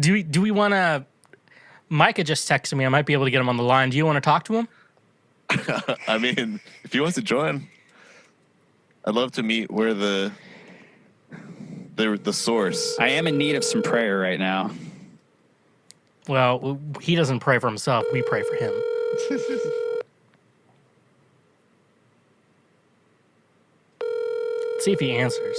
Do we want to... Micah just texted me. I might be able to get him on the line. Do you want to talk to him? I mean, if he wants to join, I'd love to meet where the source. I am in need of some prayer right now. Well, he doesn't pray for himself. We pray for him. Let's see if he answers.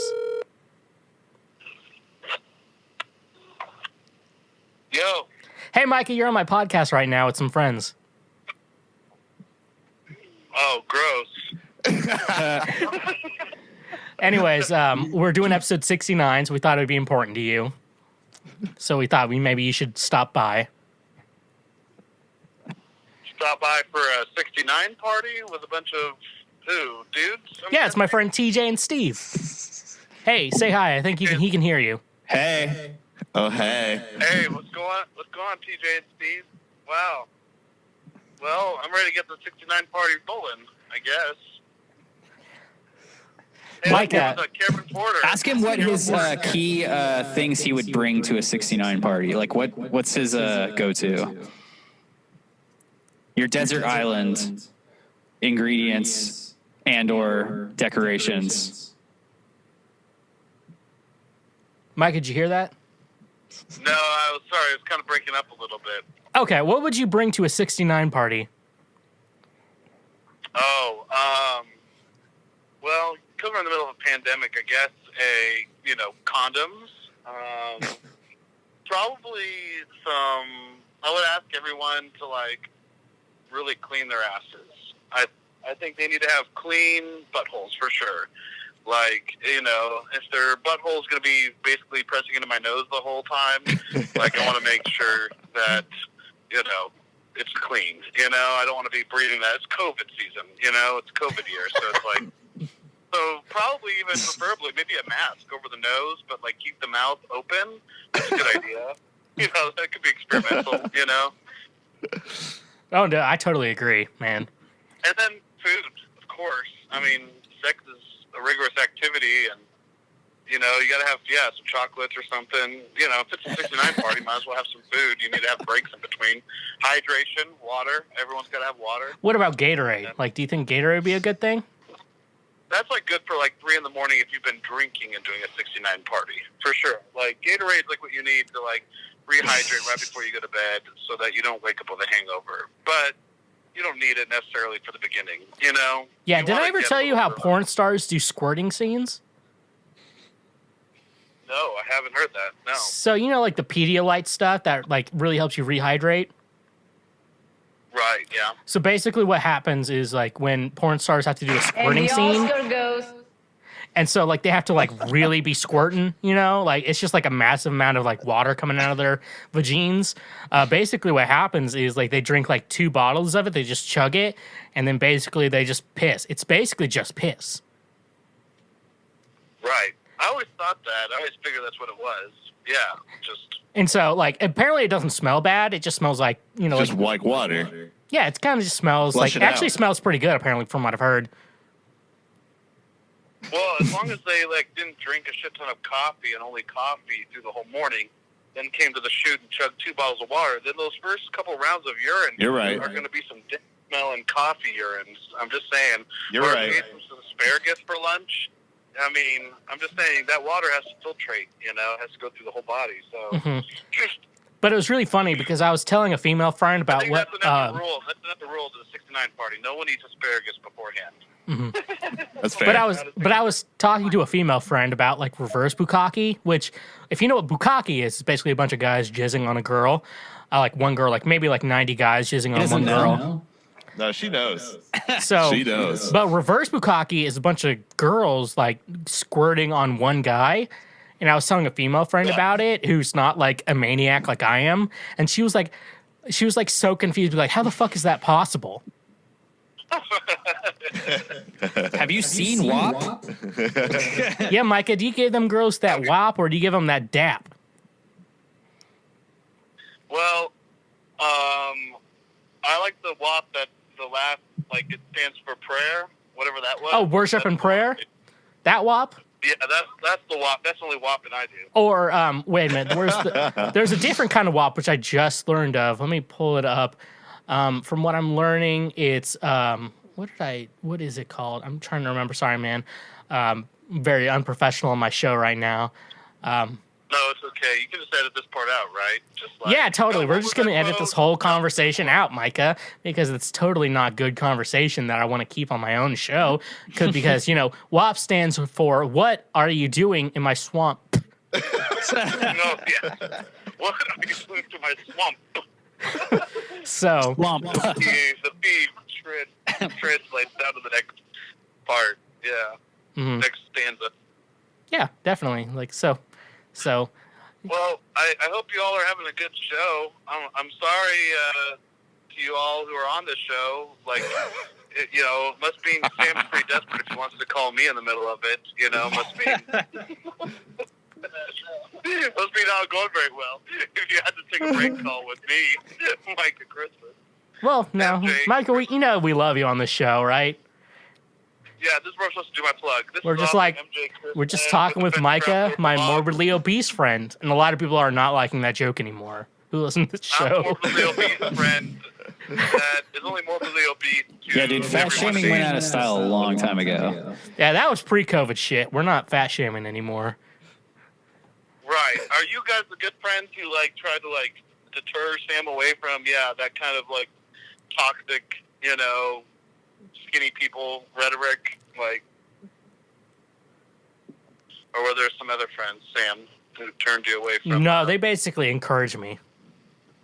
Yo. Hey, Micah, you're on my podcast right now with some friends. Oh, gross. Anyways, we're doing episode 69, so we thought it would be important to you. So we thought maybe you should stop by. Stop by for a 69 party with a bunch of who? Dudes? Yeah, it's my friend TJ and Steve. Hey, say hi. I think he can hear you. Hey. Oh, hey. Hey, what's going on, TJ and Steve? Wow. Well, I'm ready to get the 69 party rolling, I guess. Hey, Micah. Cameron Porter. Ask him what his key things he would bring to a 69 party. Like, what's his go-to? Your desert island ingredients and or decorations. Micah, did you hear that? No, I was sorry. It was kind of breaking up a little bit. Okay, what would you bring to a 69 party? Oh, well, because we're in the middle of a pandemic, I guess condoms. Probably some. I would ask everyone to really clean their asses. I think they need to have clean buttholes for sure. If their butthole is going to be basically pressing into my nose the whole time, I want to make sure that, it's clean. I don't want to be breathing that. It's COVID season, it's COVID year. So it's so probably even preferably maybe a mask over the nose, but keep the mouth open. That's a good idea. That could be experimental, Oh, no, I totally agree, man. And then food, of course. I mean, sex is a rigorous activity, and you got to have some chocolates or something. If it's a 69 party, might as well have some food. You need to have breaks in between. Hydration, water. Everyone's got to have water. What about Gatorade? Do you think Gatorade would be a good thing? That's good for 3 a.m. if you've been drinking and doing a 69 party, for sure. Gatorade's what you need to rehydrate right before you go to bed so that you don't wake up with a hangover. But you don't need it necessarily for the beginning, Yeah, did I ever tell you how porn stars do squirting scenes? No, I haven't heard that, no. So, the Pedialyte stuff that, really helps you rehydrate? Right, yeah. So basically what happens is, when porn stars have to do a squirting scene... And so, they have to, really be squirting, it's just, a massive amount of, water coming out of their vagines. Basically, what happens is, they drink, 2 bottles of it, they just chug it, and then basically they just piss. It's basically just piss. Right. I always thought that. I always figured that's what it was. Yeah, just... And so, apparently it doesn't smell bad. It just smells like, Just like water. Yeah, it kind of just smells it actually smells pretty good, apparently, from what I've heard. Well, as long as they didn't drink a shit ton of coffee and only coffee through the whole morning, then came to the shoot and chugged 2 bottles of water, then those first couple rounds of urine You're right. are going to be some dick smelling coffee urines. I'm just saying. You're right. If we ate some asparagus for lunch, I mean, I'm just saying that water has to filtrate. It has to go through the whole body. So. But it was really funny because I was telling a female friend about what. That's another rule. That's another rule to the 69 party. No one eats asparagus beforehand. That's fair. But I was talking to a female friend about reverse bukkake, which, if you know what bukkake is, it's basically a bunch of guys jizzing on a girl. One girl, maybe 90 guys jizzing on one girl. No, she knows. So she knows. But reverse bukkake is a bunch of girls squirting on one guy. And I was telling a female friend about it, who's not a maniac like I am, and she was so confused, how the fuck is that possible? Have you seen WAP? Yeah, Micah, do you give them girls that WAP or do you give them that DAP? Well, I like the WAP that the last, it stands for prayer, whatever that was. Oh, worship and prayer? That WAP? Yeah, that's the WAP. That's the only WAPing I do. Or wait a minute, there's a different kind of WAP which I just learned of. Let me pull it up. From what I'm learning, it's what is it called? I'm trying to remember. Sorry, man. Very unprofessional on my show right now. No, it's okay. You can just edit this part out, right? Just like, Yeah, totally. We're just going to edit quote? this whole conversation out, Micah, because it's totally not good conversation that I want to keep on my own show. Because, WAP stands for What Are You Doing in My Swamp? No, yeah. What are you doing to my swamp? So, Swamp. The B translates down to the next part. Yeah. mhm. Next stanza. Yeah, definitely. So, Well, I hope you all are having a good show. I'm sorry to you all who are on this show. Like, it must mean Sam's pretty desperate if he wants to call me in the middle of it. Must mean must be not going very well. If you had to take a break call with me, Micah Chrisman. well, no, MJ. Micah, we love you on the show, right? Yeah, this is where I'm supposed to do my plug. This We're is just awesome, like, MJ Chrisman we're just talking with the Micah, Fifth my Round morbidly obese friend, and a lot of people are not liking that joke anymore. Who listen to the I'm show? morbidly obese friend that is only morbidly obese to Yeah, dude, fat everyone. shaming went out of style a long time ago. Yeah, that was pre-COVID shit. We're not fat shaming anymore. Right. Are you guys the good friends who try to deter Sam away from that kind of toxic, skinny people rhetoric, or were there some other friends, Sam, who turned you away from? No, they basically encourage me.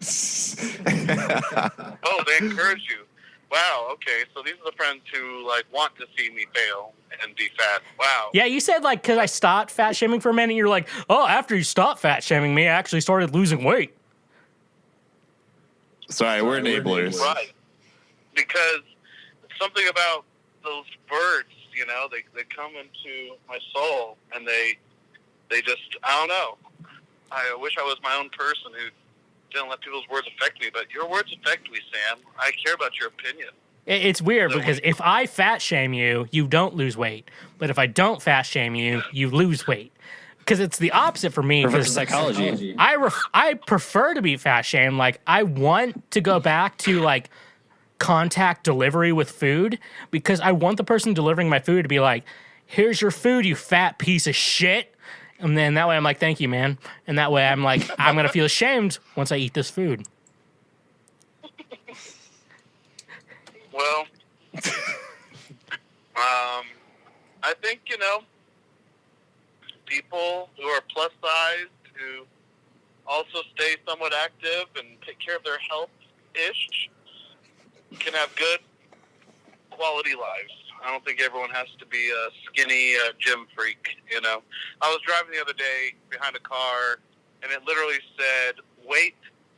Oh, they encourage you. Wow. Okay. So these are the friends who want to see me fail and be fat. Wow. Yeah, you said because I stopped fat shaming for a minute, you're like, oh, after you stopped fat shaming me, I actually started losing weight. Sorry, we're enablers. Right. Because something about those birds, they come into my soul and they just, I don't know. I wish I was my own person who didn't let people's words affect me, but your words affect me, Sam. I care about your opinion. It's weird because if I fat shame you, you don't lose weight. But if I don't fat shame you, you lose weight. Because it's the opposite for me. Reverse psychology. I prefer to be fat shamed. I want to go back to contact delivery with food because I want the person delivering my food to be like, here's your food, you fat piece of shit. And then that way I'm like, thank you, man. And that way I'm like, I'm going to feel ashamed once I eat this food. Well, I think, people who are plus sized, who also stay somewhat active and take care of their health-ish, can have good quality lives. I don't think everyone has to be a skinny gym freak, I was driving the other day behind a car, and it literally said weight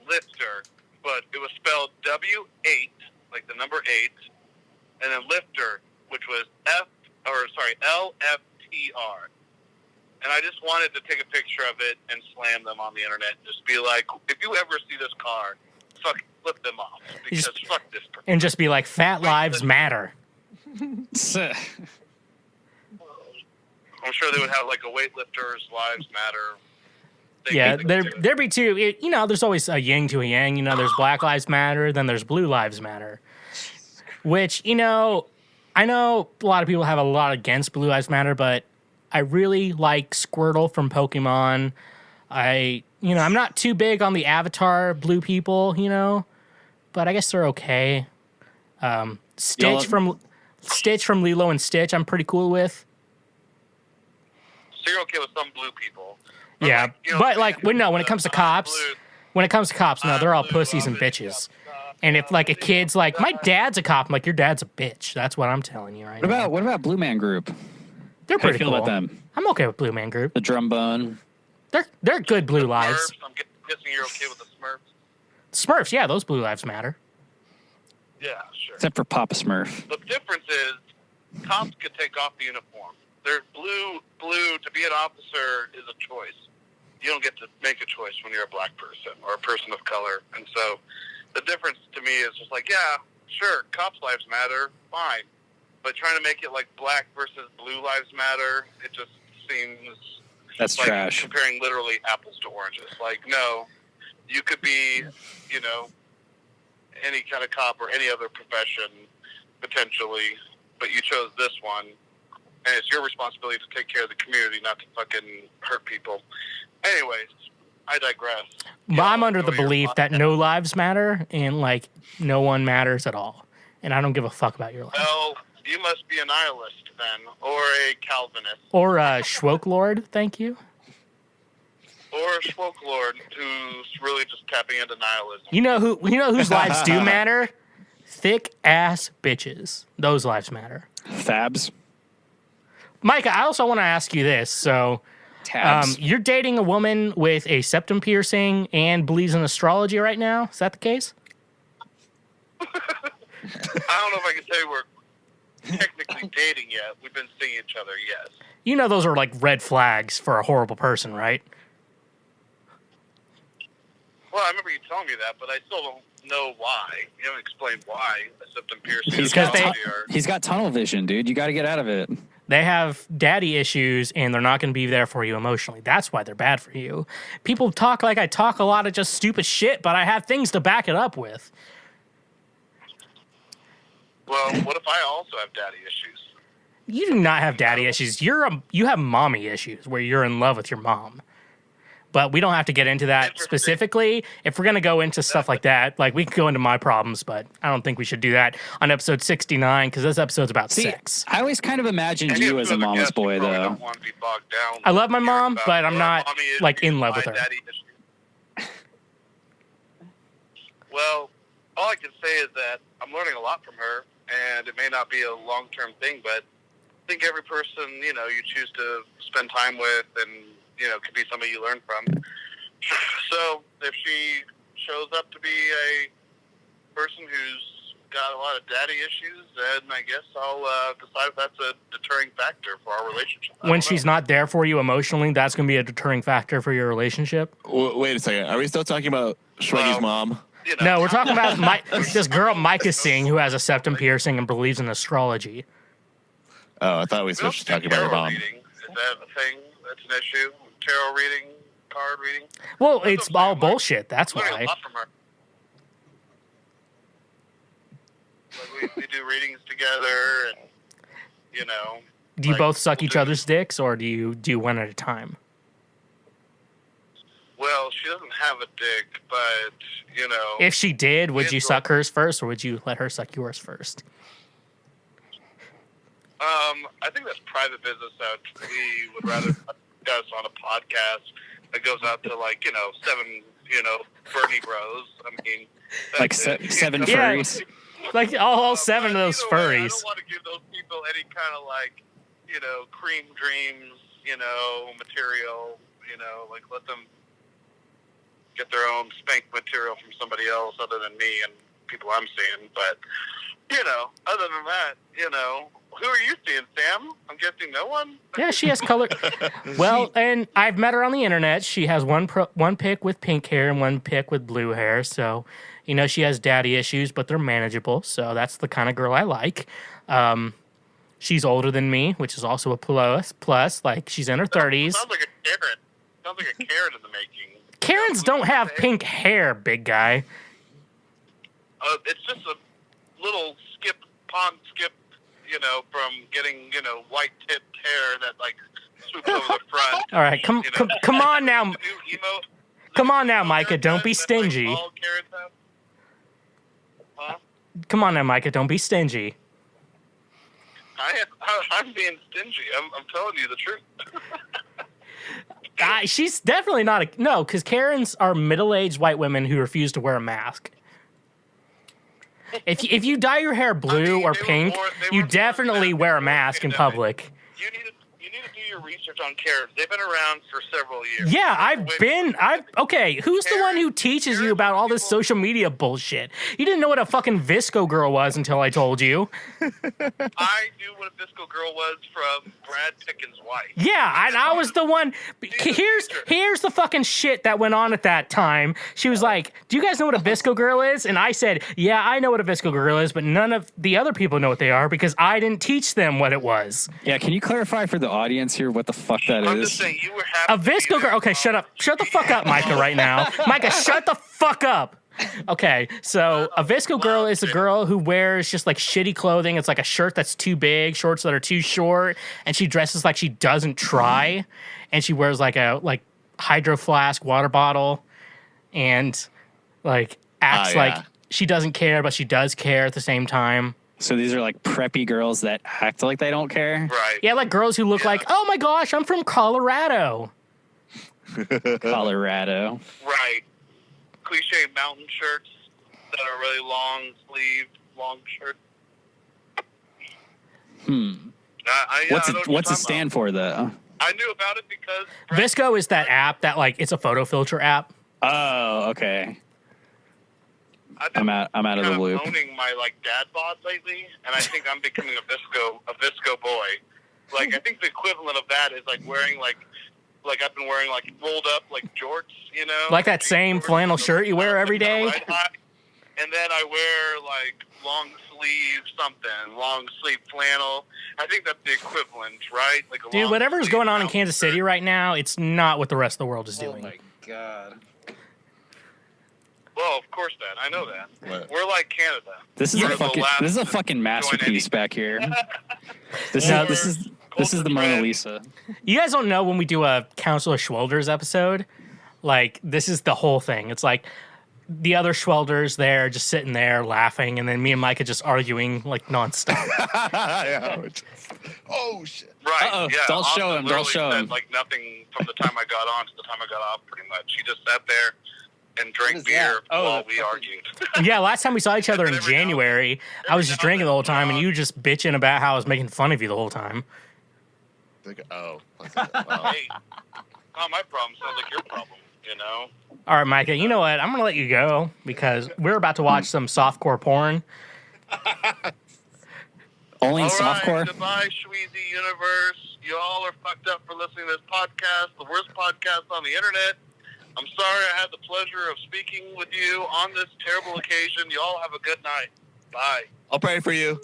lifter, but it was spelled W8, like the number 8, and then lifter, which was LFTR. And I just wanted to take a picture of it and slam them on the internet and just be like, if you ever see this car, fucking flip them off, because fuck this person. And just be like, fat lives matter. I'm sure they would have a weightlifters lives matter. Yeah, there be two. There's always a yin to a yang. There's Black Lives Matter, then there's Blue Lives Matter. Which, I know a lot of people have a lot against Blue Lives Matter, but I really like Squirtle from Pokemon. I'm not too big on the Avatar blue people, but I guess they're okay. Stitch from Lilo and Stitch, I'm pretty cool with. So you're okay with some blue people? Yeah, but when it comes to cops, no, they're all pussies and bitches. And if a kid's like, my dad's a cop, I'm like, your dad's a bitch. That's what I'm telling you right now. What about Blue Man Group? They're How do you pretty feel cool. about them? I'm okay with Blue Man Group. The Drumbone. They're good blue lives. I'm guessing you're okay with the Smurfs? Smurfs, yeah, those blue lives matter. Yeah, sure. Except for Papa Smurf. The difference is cops could take off the uniform. They're blue. To be an officer is a choice. You don't get to make a choice when you're a black person or a person of color. And so the difference to me is just yeah, sure, cops' lives matter, fine. But trying to make it black versus blue lives matter, it just seems That's like trash. comparing literally apples to oranges. Like, no, you could be, you know, any kind of cop or any other profession potentially, but you chose this one, and it's your responsibility to take care of the community, not to fucking hurt people. Anyways, I digress. But I'm under the belief that no lives matter and like no one matters at all, and I don't give a fuck about your life. Well, you must be a nihilist then, or a Calvinist, Or a Schwoke thank you. or a Schwoke Lord who's really just tapping into nihilism. You know whose lives do matter? Thick ass bitches. Those lives matter. Fabs. Micah, I also want to ask you this. So, Tabs. you're dating a woman with a septum piercing and believes in astrology right now. Is that the case? I don't know if I can say we're technically dating yet. We've been seeing each other, yes. You know those are like red flags for a horrible person, right? Well, I remember you telling me that, but I still don't know why. You haven't explained why a septum piercing He's is got, astrology or... he's got tunnel vision, dude. You got to get out of it. They have daddy issues and they're not going to be there for you emotionally. That's why they're bad for you. People talk like I talk a lot of just stupid shit, but I have things to back it up with. Well, what if I also have daddy issues? You do not have daddy issues. You have mommy issues where you're in love with your mom. But we don't have to get into that specifically. If we're going to go into stuff like that, like we can go into my problems, but I don't think we should do that on episode 69 because this episode's about sex. I always kind of imagined you as a mama's boy, though. Don't want to be bogged down I love my mom, about but I'm your not mommy issues, like in love with my her. daddy issues. Well, all I can say is that I'm learning a lot from her, and it may not be a long-term thing, but I think every person, you know, you choose to spend time with and, you know, could be somebody you learn from. So if she shows up to be a person who's got a lot of daddy issues, then I guess I'll decide if that's a deterring factor for our relationship. When she's not there for you emotionally, that's going to be a deterring factor for your relationship? Wait a second. Are we still talking about Schweggy's mom? You know, No, we're talking about this girl Micah Singh who has a septum piercing and believes in astrology. Oh, I thought we we don't switched to do talking about your tarot mom. reading. Is that a thing? That's an issue? Tarot reading? Card reading? Well, That's it's what I'm all saying. bullshit. That's I'm learning why. a lot from her. Like we do readings together, and you know. Do you like, both suck we'll each do- other's dicks, or do you do one at a time? Well, she doesn't have a dick, but you know. If she did, would we you enjoy- suck hers first, or would you let her suck yours first? I think that's private business that we would rather discuss on a podcast that goes out to like, you know, 7, you know, Bernie bros. I mean, Like that's it. seven Yeah. furries. Like all 7 of those Either way, I furries. don't want to give those people any kind of like, you know, cream dreams, you know, material, you know, like let them get their own spank material from somebody else other than me and people I'm seeing. But, you know, other than that, you know, who are you seeing, Sam? I'm guessing no one? Yeah, she has color. Well, and I've met her on the internet. She has one pic with pink hair and one pic with blue hair. So, you know, she has daddy issues, but they're manageable. So that's the kind of girl I like. She's older than me, which is also a plus. Like, she's in her 30s. Sounds like a Karen. Sounds like a Karen in the making. Karens don't have pink hair, big guy. It's just a little pond skip, you know, from getting, you know, white tipped hair that like swoops over the front. All right, come on now. The new emo, Come on now, emo Micah, don't be haircut that, like, stingy. all Karens have. Huh? Come on now, Micah, don't be stingy. I'm being stingy. I'm telling you the truth. She's definitely not no, because Karens are middle-aged white women who refuse to wear a mask. If you dye your hair blue or pink, you definitely wear a mask in public. You need to do your research on Karens. They've been around for several years. Yeah, okay, who's the one who teaches you about all this social media bullshit? You didn't know what a fucking Visco girl was until I told you. I knew what a Visco girl was from Brad Pickens' wife. Yeah, and I was the one. Here's the fucking shit that went on at that time. She was like, "Do you guys know what a Visco girl is?" And I said, "Yeah, I know what a Visco girl is, but none of the other people know what they are because I didn't teach them what it was." Yeah, can you clarify for the audience here sure what the fuck that I'm is. just saying you were happy. A visco girl. Okay, shut up. Shut the fuck up, Micah, right now. Micah, shut the fuck up. Okay, so a visco girl is a girl who wears just like shitty clothing. It's like a shirt that's too big, shorts that are too short, and she dresses like she doesn't try, and she wears like a hydro flask water bottle, and like acts like she doesn't care, but she does care at the same time. So these are like preppy girls that act like they don't care? Right. Yeah, like girls who look like, oh my gosh, I'm from Colorado. Colorado. Right. Cliche mountain shirts that are really long sleeved, long shirts. What's it stand for, though? I knew about it because Visco is that app that like it's a photo filter app. Oh, okay. I'm out of the loop. I'm owning my like dad bod lately, and I think I'm becoming a visco boy. Like I think the equivalent of that is like wearing like I've been wearing like rolled up like jorts, you know, Like that same flannel shirt you wear every day. And then I wear like long sleeve flannel. I think that's the equivalent, right? Like a Dude, whatever's going on in Kansas City right now, it's not what the rest of the world is doing. Oh my god. Well, of course that. I know that. What? We're like Canada. This is a fucking masterpiece back here. This is the Mona Lisa. You guys don't know when we do a Counselor Schwelders episode, like this is the whole thing. It's like the other Schwelders there just sitting there laughing, and then me and Micah just arguing like nonstop. Oh shit! Right. Uh-oh. Yeah. Don't show him. Don't show him. Like nothing from the time I got on to the time I got off. Pretty much. He just sat there and drank beer while we argued. Yeah, last time we saw each other in January, I was just drinking the whole time, and you were just bitching about how I was making fun of you the whole time. Oh. Hey, not my problem. Sounds like your problem. You know. All right, Micah, you know what? I'm going to let you go because we're about to watch some softcore porn. Only in All softcore? right, goodbye, Schweezy universe. You all are fucked up for listening to this podcast, the worst podcast on the internet. I'm sorry I had the pleasure of speaking with you on this terrible occasion. You all have a good night. Bye. I'll pray for you.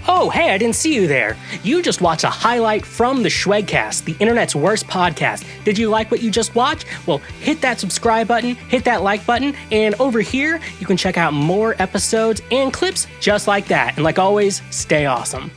Oh, hey, I didn't see you there. You just watched a highlight from the SchwegCast, the internet's worst podcast. Did you like what you just watched? Well, hit that subscribe button, hit that like button, and over here, you can check out more episodes and clips just like that. And like always, stay awesome.